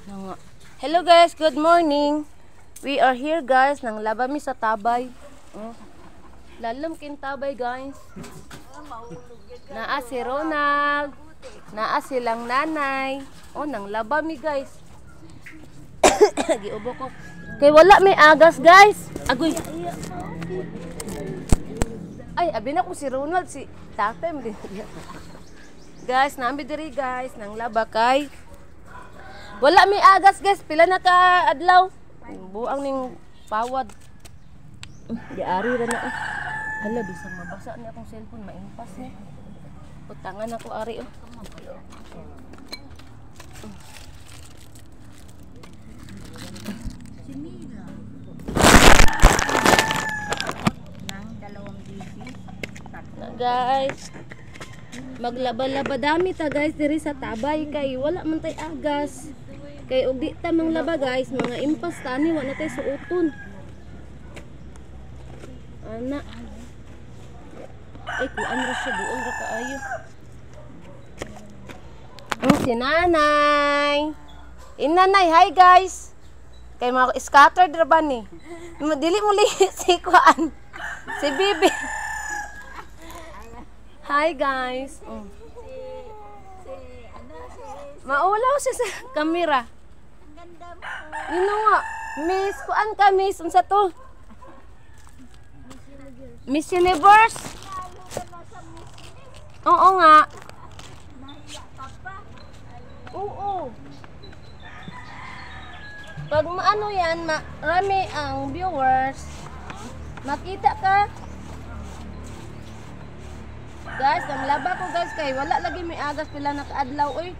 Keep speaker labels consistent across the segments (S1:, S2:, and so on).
S1: Hello guys, good morning. We are here guys, nang labami sa tabay. Lalam kin tabay guys. Naa si Ronald. Naa silang nanay. Nang labami guys. Giubo ko. Kay wala may agas guys. Agoy. Ay, abi na ko si Ronald, si tatay mo din. Guys, naambi diri guys, nang laba kay. Wala may agas guys, pila na ka adlaw. Buang ning pawad. Diari ra na. Hala, bisang mabasa ni akong cellphone, maimpas ni. Utangan ako ari oh.
S2: Sinila. Nang dalawang busy.
S1: Guys, maglaba-laba dami ta guys diri sa tabay kay wala man tay agas. Kay ug di ta manglaba guys, mga impas tani wa na tay suoton. Ana. Ay kuan ra siya duol ra kaayo. Si nanay. Inanay, hi guys. Kay mga scattered ra ba ni? Dili mo li si kuan. Si Bibi. Hi guys. Maulaw siya sa kamera.
S2: Ang ganda mo.
S1: Yun nga. Miss, kuan ka miss. Unsa to? Miss Universe?
S2: Lalo ka na sa business.
S1: Oo nga.
S2: Nahiya ka pa.
S1: Oo. Pag maano yan, marami ang viewers. Makita ka. Guys, ang laba ko guys kay wala lagi may agas pila nakaadlaw oy.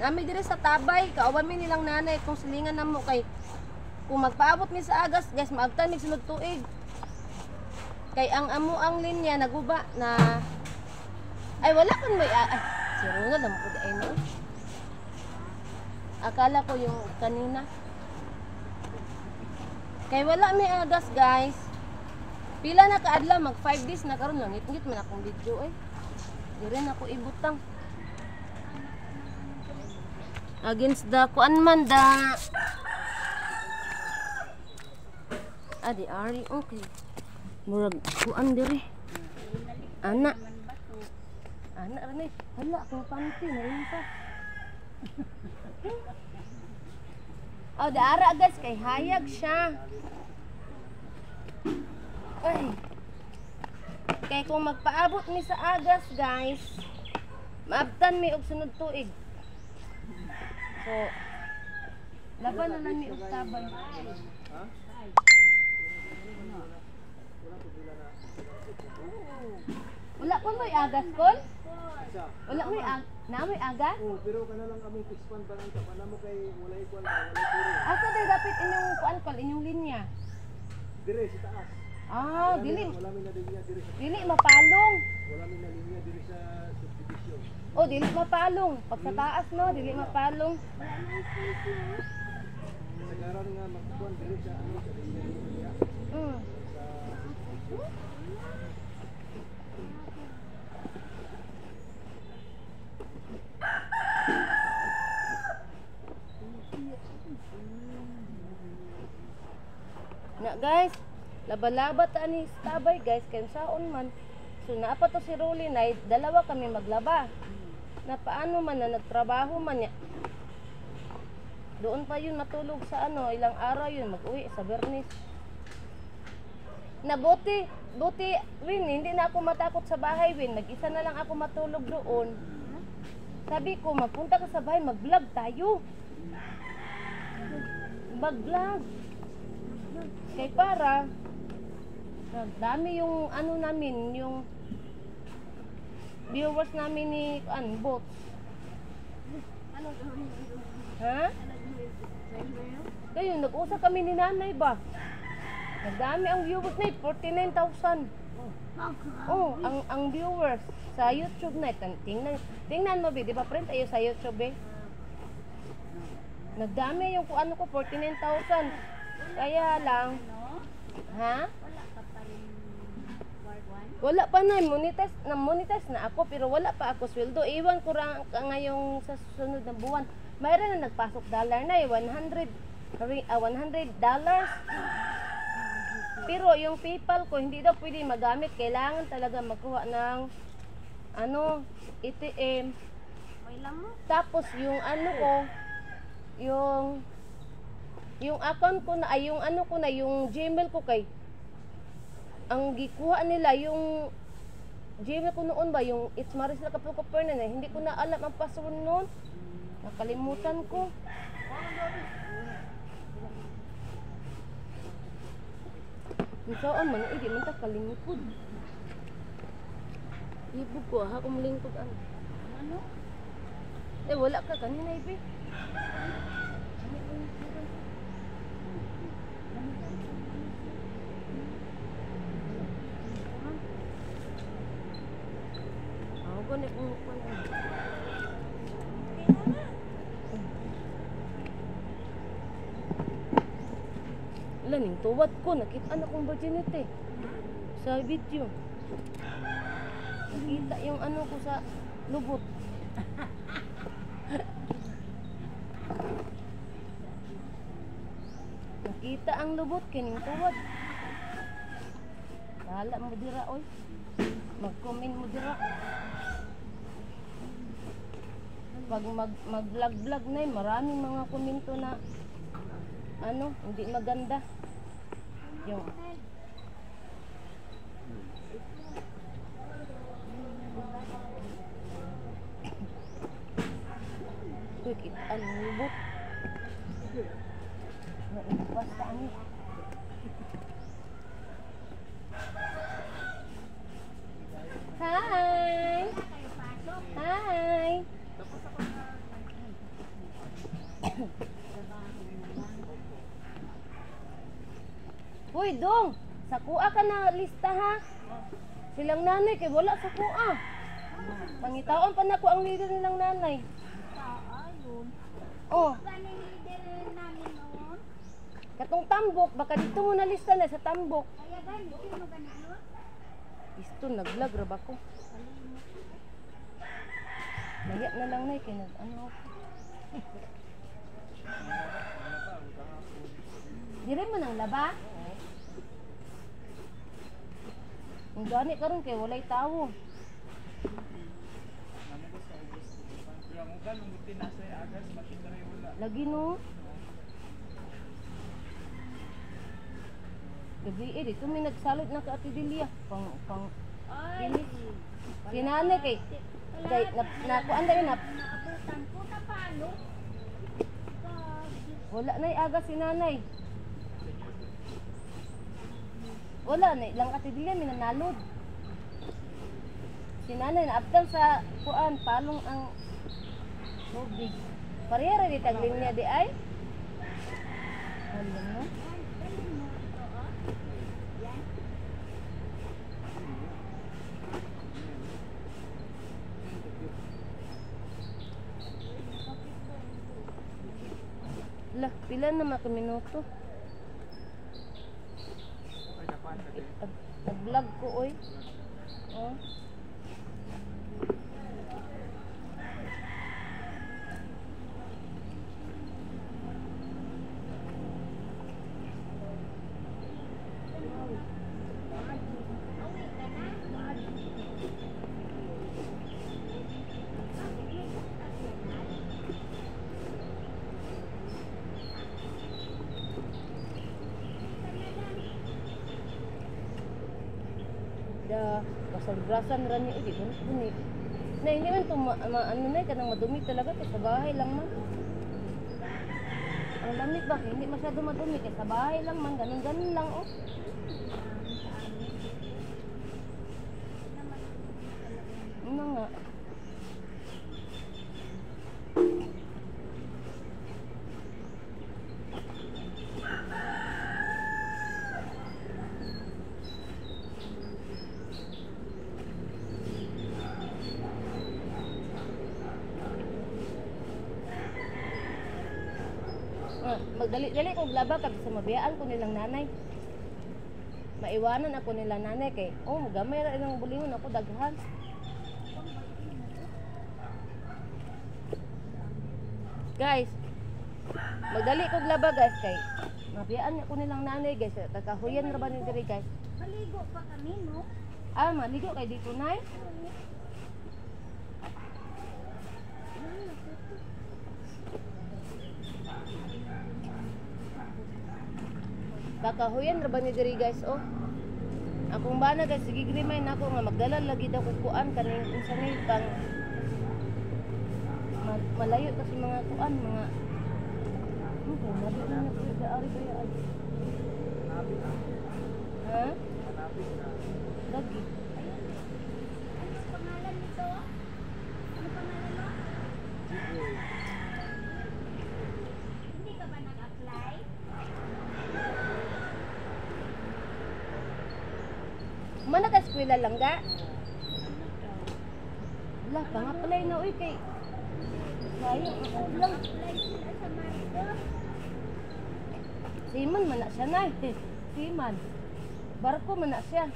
S1: Nami dire sa tabay, kauban mi nilang nanay kung silingan namo kay kung magpaabot mi sa agas guys, maagtan mi sunod tuig. Kay ang amo ang linya naguba na ay wala kun may ay si Ronald lang pud ay no. Akala ko yung kanina. Kay wala may agas guys. Pila na kaadlaw mag 5 days na karon lang ngit-ngit man akong video eh. Dire na ako ibutang. Against the kuan man da. Adi ari okay. Murag kuan dire. Ana. Ana ra ni. Hala akong panty na limpas. Daara guys kay hayag siya. Ay. Kay kung magpaabot mi sa agas guys, maabtan mi og sunod tuig. So, laban na lang mi og tabay. Wala pa may agas kon? Wala may may agas?
S3: Pero kana lang among pispan ba ang kapana mo kay walay kuan ba walay puro.
S1: Asa day dapat inyong kuan kol inyong linya?
S3: Dire sa taas.
S1: Dili.
S3: Wala mi na linya dire sa
S1: Dili mapalong.
S3: wala mi na linya dire sa subdivision.
S1: Dili mapalong. Pag sa taas no, dili mapalong.
S3: Sa karon nga magkuan dire sa ano sa linya.
S1: Mm. Na guys, laba-laba ta ni tabay guys kay saon man. So naapa to si Rolly na dalawa kami maglaba. Na paano man na nagtrabaho man niya. Doon pa yun matulog sa ano, ilang araw yun mag-uwi sa Bernis. Na buti Win, hindi na ako matakot sa bahay Win, nag-isa na lang ako matulog doon. Sabi ko, magpunta ka sa bahay, mag-vlog tayo. Mag-vlog. Kay para dami yung ano namin, yung viewers namin ni bots. Ha? Kayo, nag-usap kami ni nanay ba? Nagdami ang viewers na 49,000. Ang viewers sa YouTube na tingnan mo, di ba friend tayo sa YouTube eh? Nagdami yung ano ko 49,000. Kaya lang, ha? Wala pa na, monetize na ako pero wala pa ako sweldo. Iwan ko ra ngayong sa susunod na buwan. mayroon na nagpasok dollar na eh, $100. Pero yung PayPal ko, hindi daw pwede magamit. Kailangan talaga magkuha ng ATM.
S2: May lang mo.
S1: Tapos yung ko, yung account ko na, ay yung ko na, yung Gmail ko kay, ang gikuha nila, yung Gmail ko noon ba, yung It's Maris na Kapulkoper na, hindi ko na alam ang password noon. Nakalimutan ko. Saan man, di man ta kalingkod. Ibog ko ha, kung lingkod ano.
S2: Ano?
S1: Wala ka kanina, ibe. Ako na kung laning tuwad ko, nakita na kong virginity sa video. Nakita yung ko sa lubot. Nakita ang lubot, kining tuwad. Bahala mo dira, oy. Mag-comment mo dira. Pag mag-vlog-vlog na maraming mga komento na hindi maganda. Yung uy, kitaan ng lubot. Naipas ka ani. Hi! Hi! Uy, Dong! Sa kuha ka na lista ha? Silang nanay kay wala sa kuha. Pangitaon pa na ko ang leader nilang nanay.
S2: Ayun.
S1: Oh,
S2: Ganing leader namin noon.
S1: katong tambok, baka dito mo na lista na sa tambok.
S2: Kaya gani, sino gani yun?
S1: Isto, nag-vlog ra ba ko? Laya na lang na kay ako. Dire mo nang laba? Ang gani karon kay walay tawo. Lagi no. Gabi dito may nagsalot na ka Ate Delia. Pang
S2: Ay.
S1: sinane kay nakuan dai na
S2: Naabutan ko na paano?
S1: wala na aga si nanay. Wala na lang Ate Delia minanalod. Si nanay naabtan sa kuan palong ang tubig. Parehara di tagling niya di ay. Ano no? Lah, pila na mga minuto. Nag-vlog ko oy. Oh. Basag-brasan ran niyo di ba ni. Na hindi man to ano na kanang madumi talaga kay sa bahay lang man. Ang lamig ba hindi masyado madumi kay sa bahay lang man ganun lang oh. Ano nga? Magdali-dali kong laba kag sa mabiyaan ko nilang nanay. Maiwanan ako nilang nanay kay gamay ra ilang bulingon ako daghan. Guys, magdali kog laba guys kay mabiyaan ako nilang nanay guys. Kakahuyan ra ba ni diri guys?
S2: Maligo pa kami, no?
S1: Ah, maligo kay dito nay. Kakahuyan ra ba ni diri guys oh. Akong bana guys sige remind ako nga magdala lagi daw kog kuan kaning unsa ni pang malayo ta si mga kuan mga nabi na po sa ari kaya ay.
S3: Hanapin na.
S1: Ha?
S3: Hanapin na.
S1: Lagi.
S2: Ano pangalan nito? Ano pangalan mo?
S3: Jiboy.
S2: Hindi ka ba nag-apply?
S1: Mana ka eskwela lang ga? Wala pa nga pala na uy kay sayang ang lang.
S2: Apply sila sa Marido.
S1: Siman man na siya na Siman. Barko man na siya.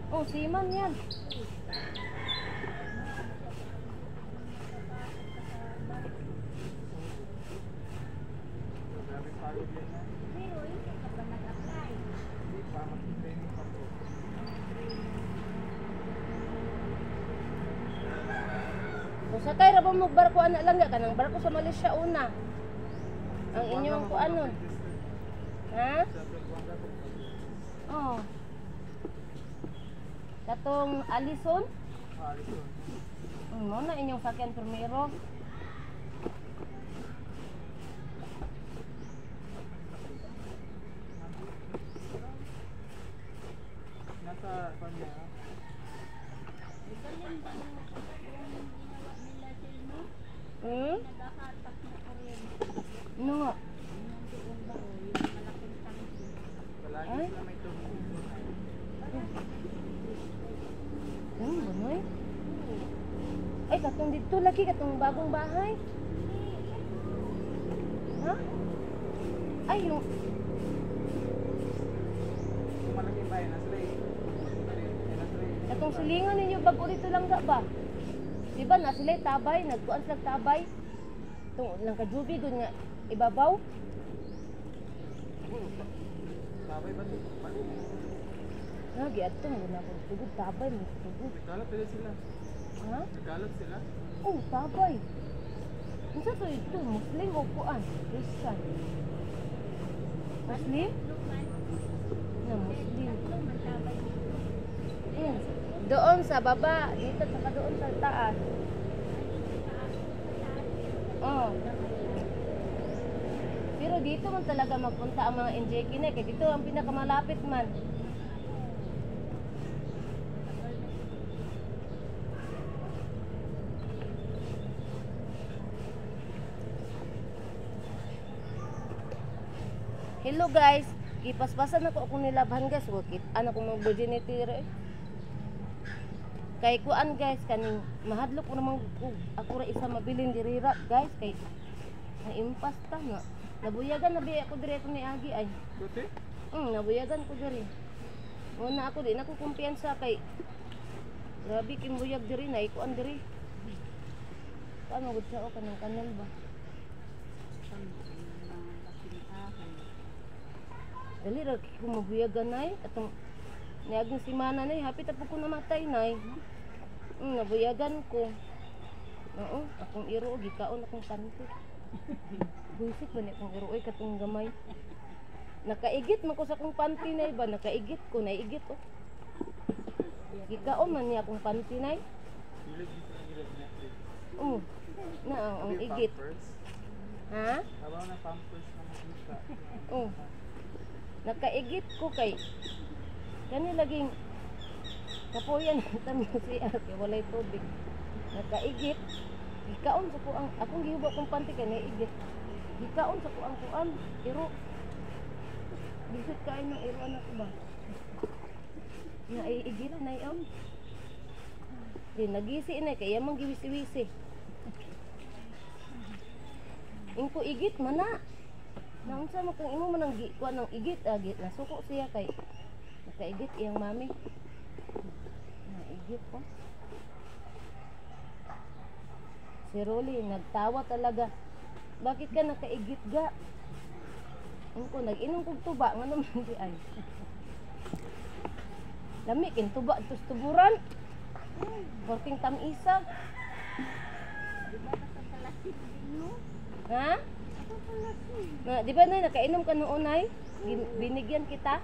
S1: Oh, siman yan.
S3: Grabe pagod yan na.
S2: Pero hindi ka ba nag-apply?
S3: Hindi pa, mag-training pa po.
S1: Kung sakay ra ba mo barko ana lang ga kanang barko sa Malaysia una. Ang inyong kuanon. Ha?
S3: Sa Pagwanga po.
S1: Oh. Katong Alison,
S3: Harrison.
S1: mo na inyong sakyan primero.
S3: Nasa kanya.
S2: Galing ba yung ginawa nila sa inyo?
S1: Hmm?
S2: Naghahatak na kuryente.
S1: Ano nga?
S2: Nandoon ba o yung malaking tangki?
S3: Palagi
S1: Ay?
S3: sila may tubig.
S1: Bunoy? Ay, katong dito lagi, katong bagong bahay. Ha? Ay, yung...
S3: Kung malaking bayan, nasa rin. Nasa rin.
S1: Katong silingan ninyo, bago dito lang ga ba? Diba, na sila tabay, nagkuan sila tabay. Itong lang kajubi, dun nga, ibabaw.
S3: Sabay ba ito? Balik.
S1: Lagi, ato, muna akong tugod, tabay, mo tugod.
S3: Nagkalat pala sila.
S1: Ha?
S3: Nagkalat sila.
S1: Oh, tabay. Ano to ito? Muslim o kuan? Christian? Muslim?
S2: Luman,
S1: Na, Muslim.
S2: luman tabay dito.
S1: Doon sa baba, dito saka doon sa taas. Oh. Pero dito man talaga magpunta ang mga NJK na kaya dito ang pinakamalapit man. Hello guys, ipaspasan ako akong nilabhan guys. Wakit anak ko mga virginity re. Kay kuan guys kaning mahadlok ko namang ako ra isa mabilin dirira guys kay naimpas ta na. Nabuyagan na biya ako dire ni Agi ay.
S3: Kuti?
S1: Nabuyagan ko diri. Una ako di na ko kumpiyansa kay grabe kimbuyag diri na ikuan diri. Paano gud sa o kanang kanal ba? Dali ra ko mabuyagan nay atong niaging si Mana nay hapit apo ko namatay nay. Nabuyagan ko. Oo, akong iro gikaon akong panty. Buisit ba ni akong iro ay katong gamay. Nakaigit man ko sa akong panty nay ba nakaigit ko naigit oh. Gikaon man niya akong panty nay.
S3: Bilag dito na gilid Netflix.
S1: Na ang
S3: Sabi,
S1: igit.
S3: Pampers.
S1: Ha?
S3: Habang na pampers na makita.
S1: Oh. Nakaigit ko kay kani laging kapuyan tamo si ate walay tubig. Nakaigit. Gikaon sa ko ang akong gihubo kong panty kay naigit. Gikaon sa ko ang kuan iro. Bisit kain ng iro anak ko ba? Naiigit na iyon. Di nagisi na kaya mang giwisi-wisi. Ingko igit man na. Naunsa mo kung imo man ang kuan ng igit agit nasuko siya kay nakaigit iyang mami. Naigit po. Si Rolly, nagtawa talaga. Bakit ka nakaigit ga? Ano ko, nag-inom kong tuba. Nga naman di ay. Lami, kintuba. Tos tuburan. Working tamisa.
S2: Di ba nakakalasin din mo?
S1: Ha?
S2: Nakakalasin.
S1: Di ba na, nakainom ka noon ay? Binigyan kita?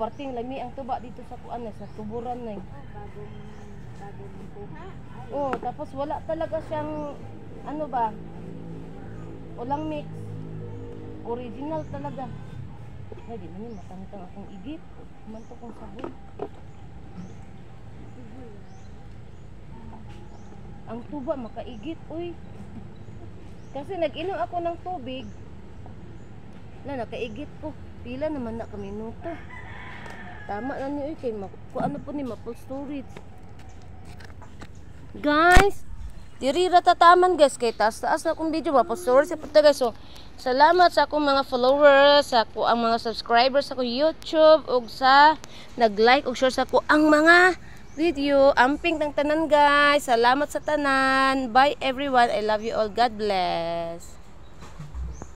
S1: Parting lami ang tuba dito sa kuan na, sa tuburan na.
S2: Bagong kuha. Ay,
S1: Oh, tapos wala talaga siyang, ano ba? Walang mix. Original talaga. Ay, di man yun, matangtang akong igit. Manto kong sabon. Ang tuba, makaigit, uy. Kasi nag-inom ako ng tubig. Nakaigit ko. Pila naman na kami minuto. Tama na niyo, kay ano po ni Maple Storage. Guys, diri ra tataman guys, kay taas na akong video, Maple Storage sa punta guys. So, salamat sa akong mga followers, sa ako ang mga subscribers sa akong YouTube, ug sa nag-like ug share sa ako ang mga video. Amping tang tanan guys. Salamat sa tanan. Bye everyone. I love you all. God bless.